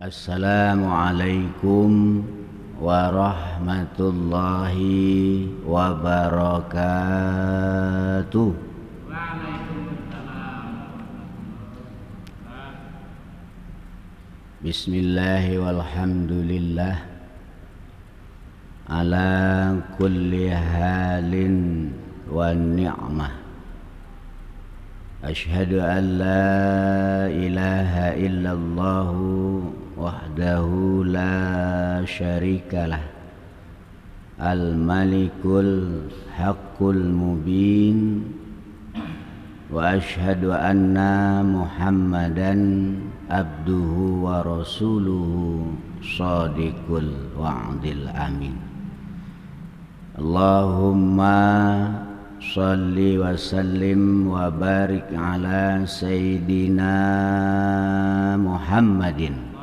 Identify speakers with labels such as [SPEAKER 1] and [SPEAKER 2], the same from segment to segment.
[SPEAKER 1] Assalamualaikum warahmatullahi wabarakatuh. Bismillahi walhamdulillah ala kulli halin wa ni'mah. Ashhadu an la ilaha illallah wahdahu la syarikalah al-malikul haqqul mubin wa ashhadu anna muhammadan abduhu wa rasuluhu shadiqul wa'dil amin. Allahumma shalli wa sallim wa barik ala sayyidina Muhammadin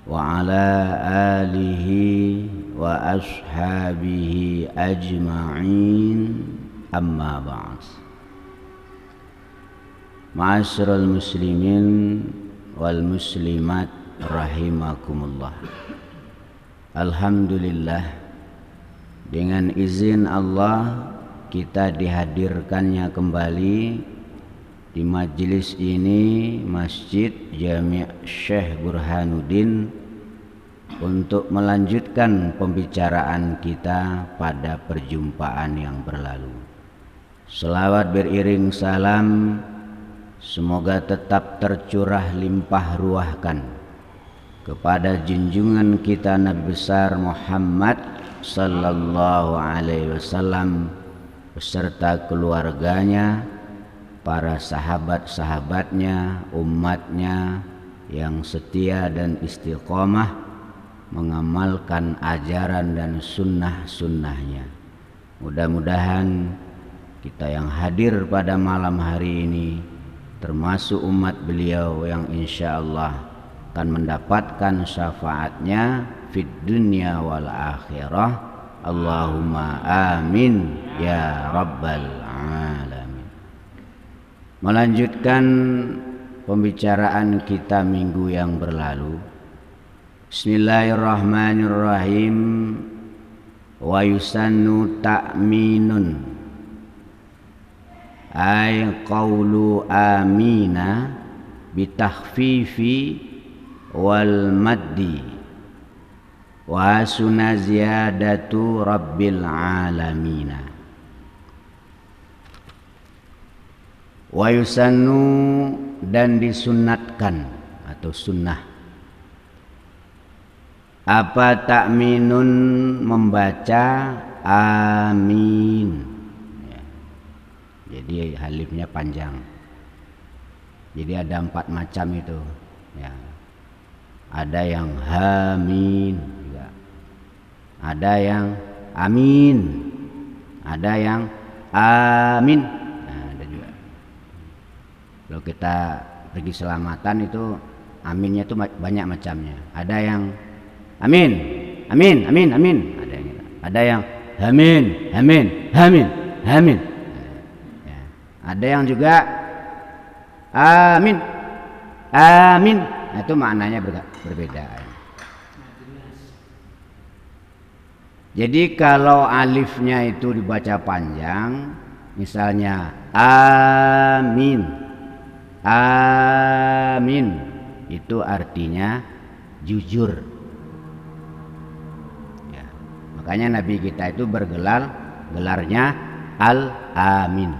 [SPEAKER 1] wa ala alihi wa ashabihi ajma'in, amma ba'd. Ma'asyiral muslimin wal muslimat rahimakumullah. Alhamdulillah, dengan izin Allah kita dihadirkannya kembali di majelis ini, Masjid Jami' Syekh Burhanuddin, untuk melanjutkan pembicaraan kita pada perjumpaan yang berlalu. Selawat beriring salam semoga tetap tercurah limpah ruahkan kepada junjungan kita Nabi besar Muhammad sallallahu alaihi wasallam beserta keluarganya, para sahabat-sahabatnya, umatnya yang setia dan istiqomah mengamalkan ajaran dan sunnah-sunnahnya. Mudah-mudahan kita yang hadir pada malam hari ini termasuk umat beliau yang insya Allah akan mendapatkan syafaatnya fid dunya wal akhirah. Allahumma amin ya rabbal alamin. Melanjutkan pembicaraan kita minggu yang berlalu. Bismillahirrahmanirrahim. Wa yusannu ta'minun ay qawlu amina bitakhfifi wal maddi wa sunna ziyadatu rabbil alamina. Wa yusannu, dan disunatkan atau sunnah apa ta'minun, membaca amin ya. Jadi halifnya panjang, jadi ada 4 macam itu ya. Ada yang hamin juga, ada yang amin, ada yang amin. Nah, ada juga. Kalau kita pergi selamatan itu aminnya itu banyak macamnya. Ada yang amin, amin, amin, amin. Ada yang amin, amin, amin, amin. Ya. Ada yang juga amin, amin. Nah, itu maknanya berbeda. Jadi kalau alifnya itu dibaca panjang, misalnya amin, amin, itu artinya jujur ya. Makanya Nabi kita itu gelarnya al-amin.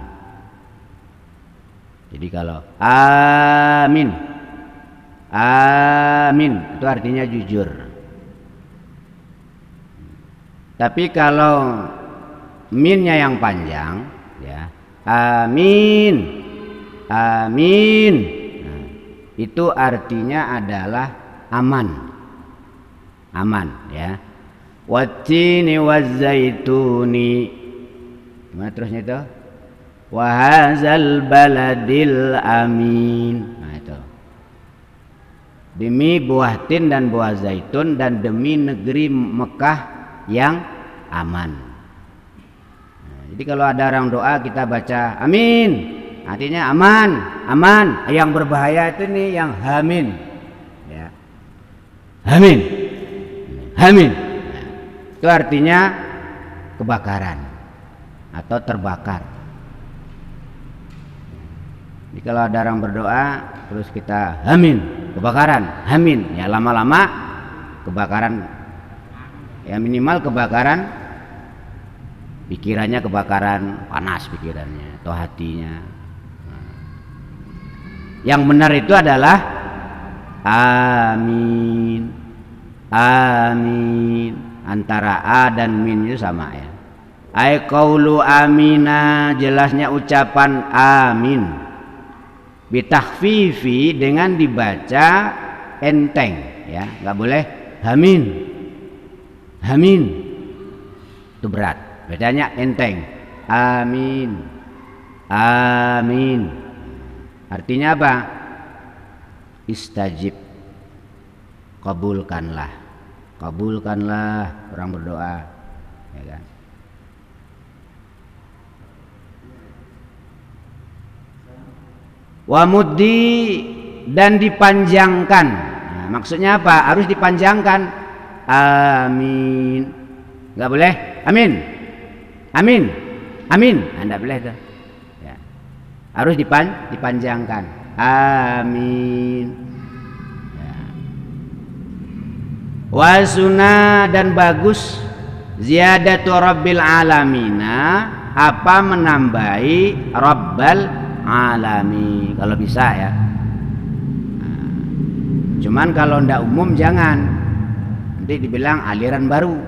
[SPEAKER 1] Jadi kalau amin, amin itu artinya jujur. Tapi kalau minnya yang panjang ya, amin, amin, nah, itu artinya adalah aman, aman ya. Wattini wazzaituni, gimana terusnya itu? Wa hadzal baladil amin. Nah itu. Demi buah tin dan buah zaitun, dan demi negeri Mekah yang aman. Nah, jadi kalau ada orang doa kita baca amin, artinya aman, aman. Yang berbahaya itu nih yang hamin, ya. Amin. Amin. Nah, itu artinya kebakaran atau terbakar. Jadi kalau ada orang berdoa terus kita amin, kebakaran, amin, ya lama-lama kebakaran, ya minimal kebakaran pikirannya, kebakaran panas pikirannya atau hatinya. Yang benar itu adalah amin, amin. Antara a dan min itu sama ya. Ai qaulu amina, jelasnya ucapan amin. Bitahfifi, dengan dibaca enteng ya, nggak boleh amin, amin itu berat, bacanya enteng, amin, amin. Artinya apa? Istajib, kabulkanlah, kabulkanlah orang berdoa, ya kan? Wa muddi, dan dipanjangkan. Nah, maksudnya apa? Harus dipanjangkan. Amin. Enggak boleh? Amin. Amin. Amin. Enggak boleh tuh. Ya. Harus dipanjangkan. Amin. Ya. Wa sunnah, dan bagus ziyadatu rabbil alamina, apa menambahi rabbal alami kalau bisa ya. Nah, cuman kalau ndak umum jangan, nanti dibilang aliran baru,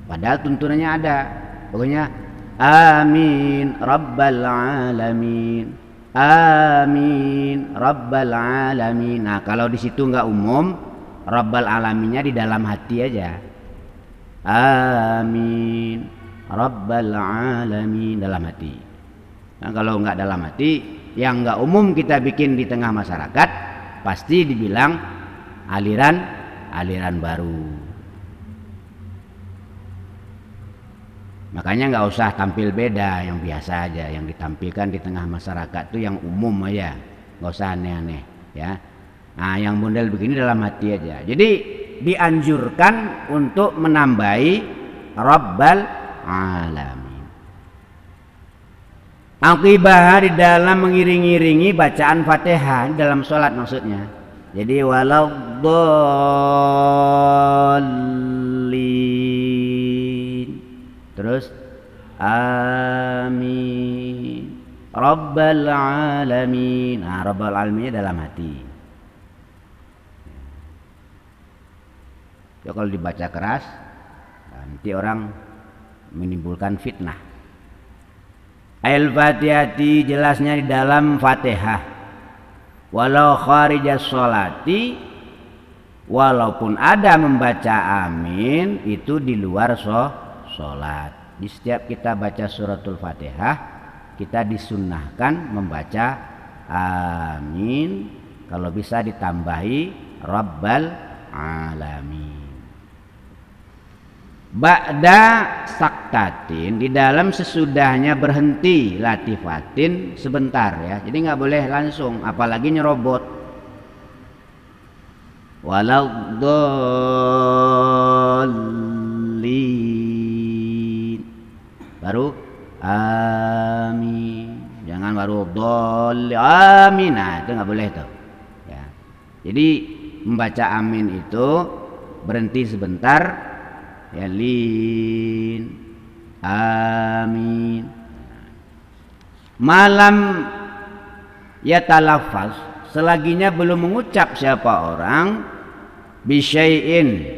[SPEAKER 1] padahal tuntunannya ada. Pokoknya amin rabbal alamin, amin rabbal alamin. Nah kalau di situ nggak umum, rabbal alaminnya di dalam hati aja, amin rabbal alamin, dalam hati. Nah, kalau nggak dalam hati, yang nggak umum kita bikin di tengah masyarakat, pasti dibilang aliran baru. Makanya nggak usah tampil beda, yang biasa aja, yang ditampilkan di tengah masyarakat itu yang umum aja, nggak usah aneh-aneh ya. Nah, yang model begini dalam hati aja. Jadi dianjurkan untuk menambahi Rabbal Alamin. Aqibah, di dalam mengiring-iringi bacaan Fatihah dalam sholat maksudnya. Jadi waladdallin, terus amin rabbal alamin. Nah, rabbal alaminnya dalam hati. Ya, kalau dibaca keras nanti orang menimbulkan fitnah. Al-Fatihati, jelasnya di dalam Fatihah. Walau kharijas sholati, walaupun ada membaca amin itu di luar sholat. Di setiap kita baca suratul Fatihah, kita disunnahkan membaca amin, kalau bisa ditambahi Rabbal Alamin. Ba'da saktatin, di dalam sesudahnya berhenti, latifatin sebentar ya. Jadi nggak boleh langsung, apalagi nyerobot. Waladdallin, baru amin. Jangan baru dhalli amin. Nah, itu nggak boleh tuh ya. Jadi membaca amin itu berhenti sebentar ya, lin amin. Malam ya talafaz, selaginya belum mengucap siapa orang bisyai'in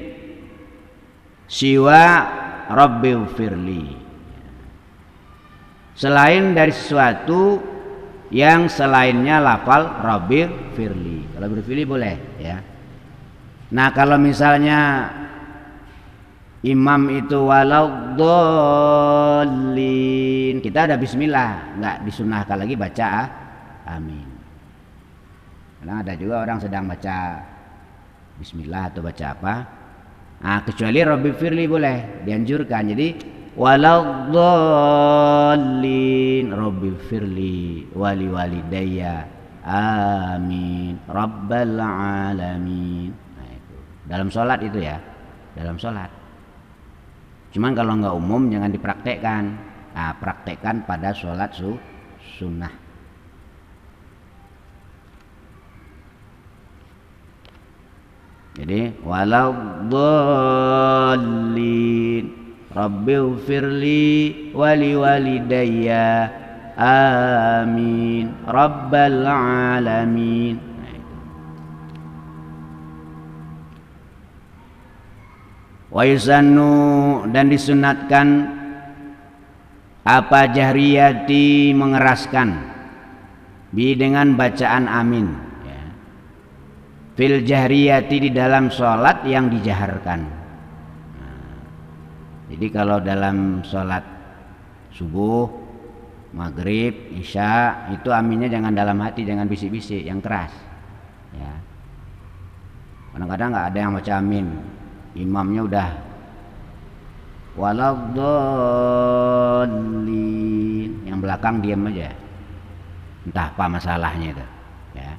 [SPEAKER 1] siwa rabbighfirli, selain dari sesuatu yang selainnya lafal rabbighfirli. Kalau berfirli boleh ya. Nah kalau misalnya imam itu waladdallin, kita ada bismillah, nggak disunahkan lagi baca amin. Karena ada juga orang sedang baca bismillah atau baca apa, nah kecuali Rabbi firli boleh, dianjurkan. Jadi waladdallin Rabbi firli wali walidayya amin rabbal alamin. Nah itu dalam sholat itu ya, dalam sholat. Cuman kalau nggak umum jangan dipraktekkan. Nah, praktekkan pada sholat sunnah. Jadi walau dhalin rabbighfirli wali walidayya amin rabbal alamin. Nah, itu. Wa yusannu, dan disunatkan apa jahriyati, mengeraskan bi dengan bacaan amin ya. Fil jahriyati, di dalam sholat yang dijaharkan. Nah, jadi kalau dalam sholat subuh, maghrib, isya itu aminnya jangan dalam hati, jangan bisik-bisik, yang keras ya. Kadang-kadang nggak ada yang baca amin, imamnya udah waladhdallin, yang belakang diam aja, entah apa masalahnya itu ya.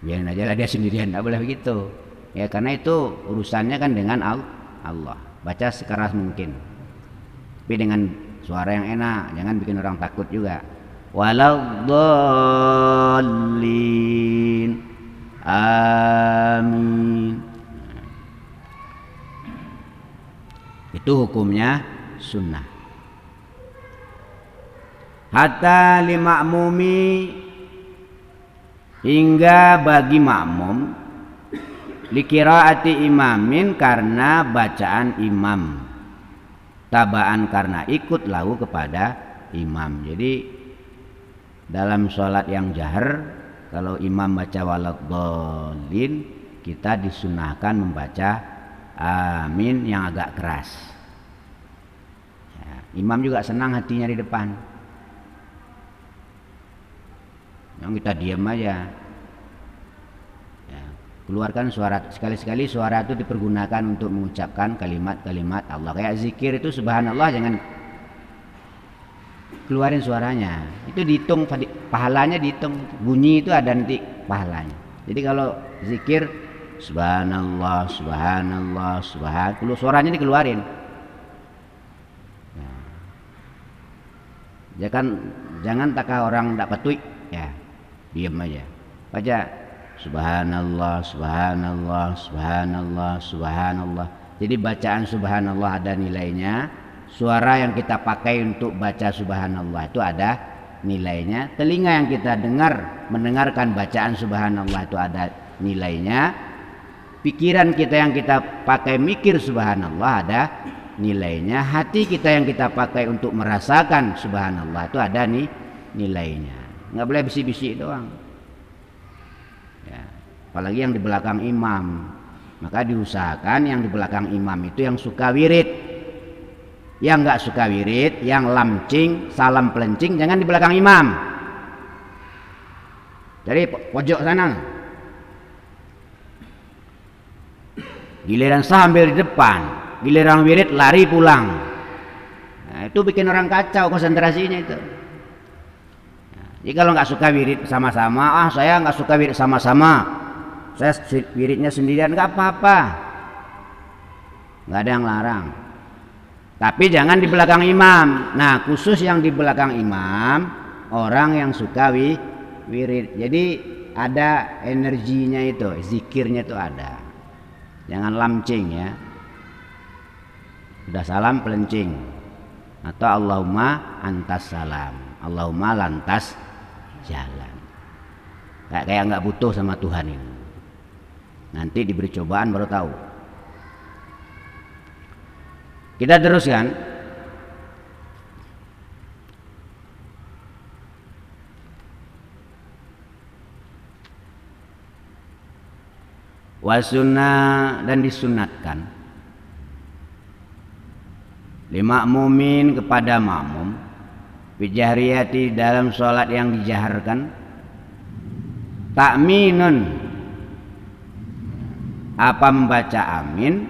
[SPEAKER 1] Biarin aja lah dia sendirian, nggak boleh begitu ya, karena itu urusannya kan dengan Allah. Baca sekeras mungkin, tapi dengan suara yang enak, jangan bikin orang takut juga. Waladhdallin amin. Itu hukumnya sunnah. Hatta li ma'mumi, hingga bagi makmum, li qiraati imamin, karena bacaan imam, tabaan karena ikut lahu kepada imam. Jadi dalam sholat yang jahar, kalau imam baca waladhdallin, kita disunahkan membaca amin yang agak keras ya. Imam juga senang hatinya di depan, yang kita diam aja ya. Keluarkan suara, sekali-sekali suara itu dipergunakan untuk mengucapkan kalimat-kalimat Allah. Kayak zikir itu subhanallah, jangan keluarin suaranya, itu dihitung pahalanya, dihitung bunyi itu ada nanti pahalanya. Jadi kalau zikir subhanallah, subhanallah, subhanallah, suaranya dikeluarin. Nah, jangan takah orang tak petuik ya, diam aja. Baca subhanallah, subhanallah, subhanallah, subhanallah. Jadi bacaan subhanallah ada nilainya. Suara yang kita pakai untuk baca subhanallah itu ada nilainya. Telinga yang kita mendengarkan bacaan subhanallah itu ada nilainya. Pikiran kita yang kita pakai mikir subhanallah ada nilainya. Hati kita yang kita pakai untuk merasakan subhanallah itu ada nilainya. Nggak boleh bisik-bisik doang ya. Apalagi yang di belakang imam, maka diusahakan yang di belakang imam itu yang suka wirid. Yang nggak suka wirid, yang lamcing, salam pelencing, jangan di belakang imam, dari pojok sana. Giliran sambil di depan, giliran wirid lari pulang. Nah, itu bikin orang kacau konsentrasinya itu. Nah, jadi kalau nggak suka wirid sama-sama, saya nggak suka wirid sama-sama, saya wiridnya sendirian, nggak apa-apa, nggak ada yang larang. Tapi jangan di belakang imam. Nah, khusus yang di belakang imam, orang yang suka wirid. Jadi ada energinya itu, zikirnya itu ada. Jangan lamcing ya. Udah salam pelencing. Atau Allahumma antas salam, Allahumma lantas jalan. Kayak nggak butuh sama Tuhan ini. Nanti diberi cobaan baru tahu. Kita teruskan. Wasunnah, dan disunatkan lima mumin kepada makmum bijahriyati dalam sholat yang dijaharkan, ta'minun apa membaca amin,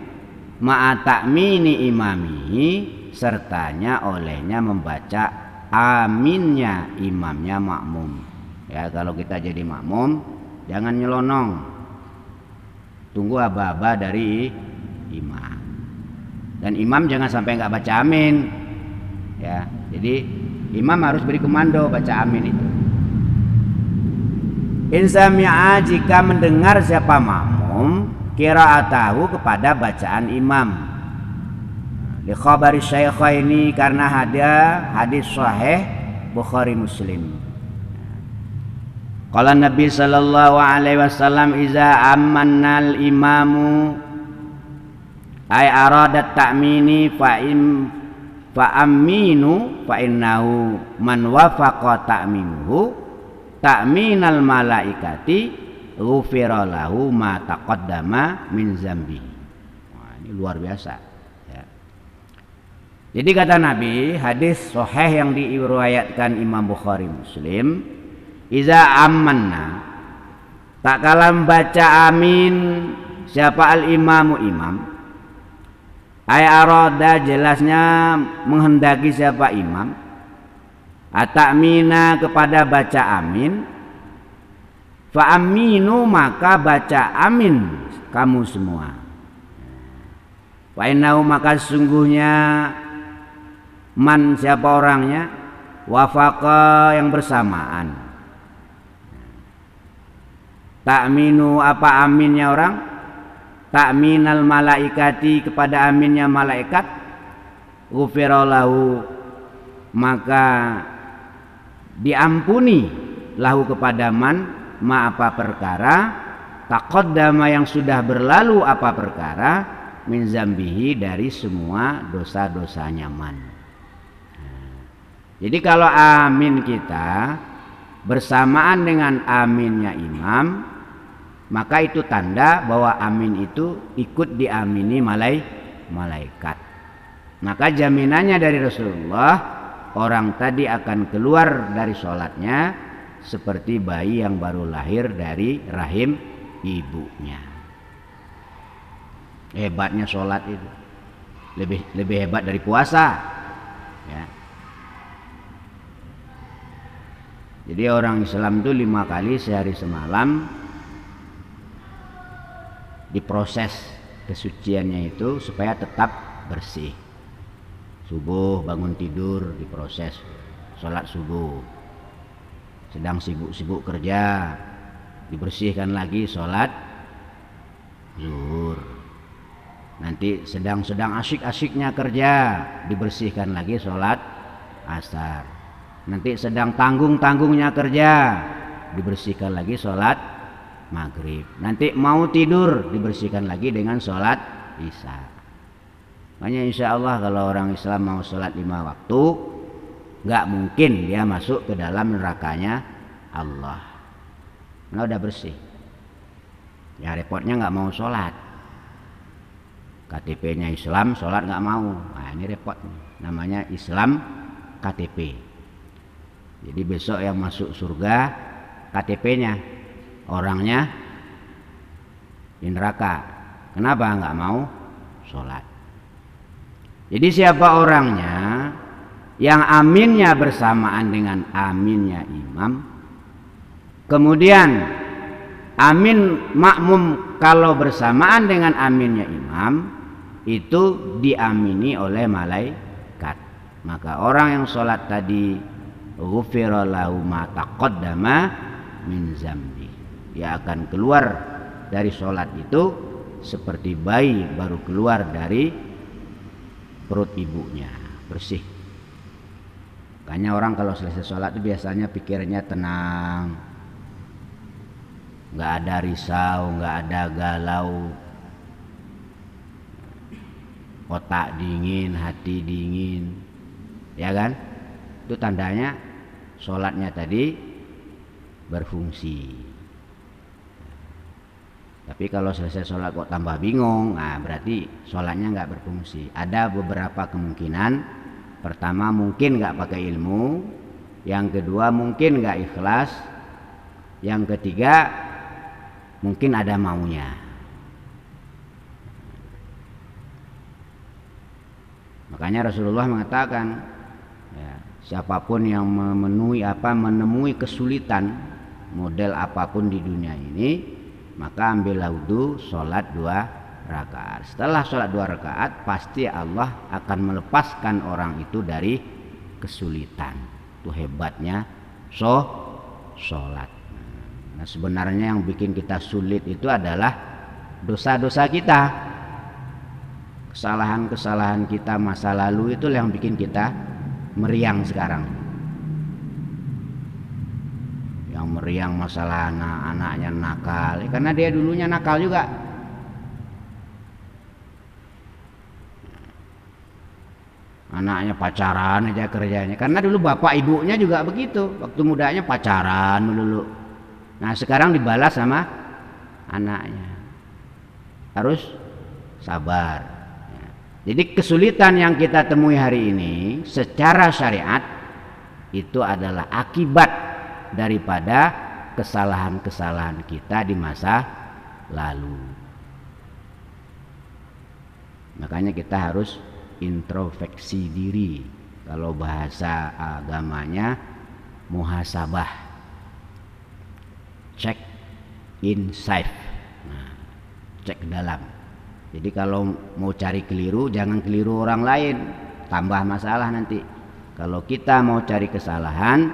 [SPEAKER 1] ma'a ta'mini imamihi sertanya olehnya membaca aminnya imamnya makmum ya. Kalau kita jadi makmum jangan nyelonong tunggu aba-aba dari imam. Dan imam jangan sampai nggak baca amin, ya. Jadi imam harus beri komando baca amin itu. Insami'a, jika mendengar siapa makmum qira'atahu, kepada bacaan imam. Li khabari syaikhaini, karena ada hadis sahih Bukhari Muslim. Qala Nabi sallallahu alaihi wasallam, iza amannal imamu ay aradat ta'mini fa aminu fa innahu man wafaqa ta'minuhu ta'minal malaikati ghufira lahu ma taqaddama min zambi. Wah, ini luar biasa ya. Jadi kata Nabi, hadis sahih yang diriwayatkan Imam Bukhari Muslim, iza amanna, tak kala baca amin siapa al imamu imam, ay arada, jelasnya menghendaki siapa imam, atamina, kepada baca amin, fa aminu, maka baca amin kamu semua. Fa innahu, maka sesungguhnya man, siapa orangnya, wafaqa, yang bersamaan. Ta'minu, apa aminnya orang? Ta'minal malaikati, kepada aminnya malaikat. Ghufira lahu, maka diampuni, lahu kepada man, ma apa perkara, taqaddama, yang sudah berlalu apa perkara, min zambihi, dari semua dosa-dosanya man. Jadi kalau amin kita bersamaan dengan aminnya imam, maka itu tanda bahwa amin itu ikut diamini malaikat. Maka jaminannya dari Rasulullah, orang tadi akan keluar dari sholatnya seperti bayi yang baru lahir dari rahim ibunya. Hebatnya sholat itu, lebih hebat dari puasa ya. Jadi orang Islam itu 5 kali sehari semalam diproses kesuciannya itu supaya tetap bersih. Subuh bangun tidur diproses, sholat subuh. Sedang sibuk-sibuk kerja dibersihkan lagi, sholat zuhur. Nanti sedang asyik-asyiknya kerja dibersihkan lagi, sholat asar. Nanti sedang tanggung-tanggungnya kerja dibersihkan lagi, sholat maghrib. Nanti mau tidur dibersihkan lagi dengan sholat isya. Makanya insya Allah kalau orang Islam mau sholat 5 waktu, nggak mungkin dia masuk ke dalam nerakanya Allah. Nah, udah bersih. Ya repotnya nggak mau sholat. KTP-nya Islam, sholat nggak mau. Nah ini repot. Namanya Islam KTP. Jadi besok yang masuk surga KTP-nya, orangnya di neraka. Kenapa nggak mau sholat? Jadi siapa orangnya yang aminnya bersamaan dengan aminnya imam, kemudian amin makmum kalau bersamaan dengan aminnya imam, itu diamini oleh malaikat. Maka orang yang sholat tadi ghufira lahu ma taqaddama min zambi, dia akan keluar dari sholat itu seperti bayi baru keluar dari perut ibunya, bersih. Makanya orang kalau selesai sholat itu biasanya pikirannya tenang, nggak ada risau, nggak ada galau, otak dingin, hati dingin, ya kan? Itu tandanya sholatnya tadi berfungsi. Tapi kalau selesai sholat kok tambah bingung, nah berarti sholatnya nggak berfungsi. Ada beberapa kemungkinan. Pertama mungkin nggak pakai ilmu, yang kedua mungkin nggak ikhlas, yang ketiga mungkin ada maunya. Makanya Rasulullah mengatakan, ya, siapapun yang menemui kesulitan model apapun di dunia ini, maka ambillah wudu, sholat 2 rakaat. Setelah sholat 2 rakaat, pasti Allah akan melepaskan orang itu dari kesulitan. Itu hebatnya sholat. Nah, sebenarnya yang bikin kita sulit itu adalah dosa-dosa kita, kesalahan-kesalahan kita masa lalu, itu yang bikin kita meriang sekarang. Yang meriang masalah anak-anaknya nakal, karena dia dulunya nakal juga. Anaknya pacaran aja kerjanya, karena dulu bapak ibunya juga begitu, waktu mudanya pacaran dulu. Nah sekarang dibalas sama anaknya, harus sabar. Jadi kesulitan yang kita temui hari ini secara syariat itu adalah akibat daripada kesalahan-kesalahan kita di masa lalu. Makanya kita harus introspeksi diri, kalau bahasa agamanya muhasabah, cek inside, nah, cek dalam. Jadi kalau mau cari keliru, jangan keliru orang lain, tambah masalah nanti. Kalau kita mau cari kesalahan,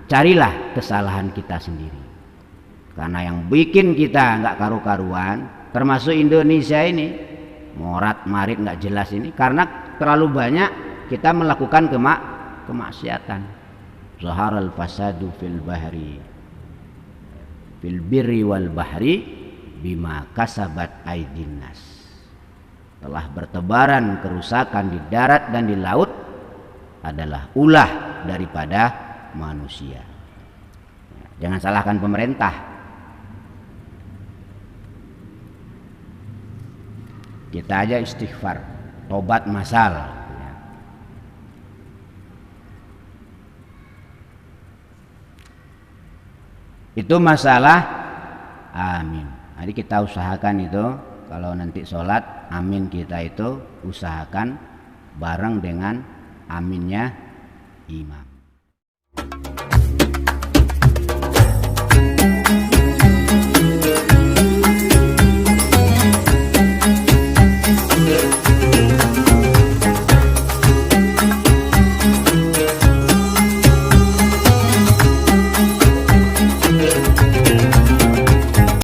[SPEAKER 1] carilah kesalahan kita sendiri, karena yang bikin kita nggak karu-karuan, termasuk Indonesia ini morat marit nggak jelas ini, karena terlalu banyak kita melakukan kemaksiatan. Zaharal fasadu fil bahri fil birri wal bahri bima kasabat aydin nas. Telah bertebaran kerusakan di darat dan di laut adalah ulah daripada manusia. Jangan salahkan pemerintah. Kita aja istighfar, tobat masal. Itu masalah amin. Jadi kita usahakan itu, kalau nanti sholat amin kita itu usahakan bareng dengan aminnya imam.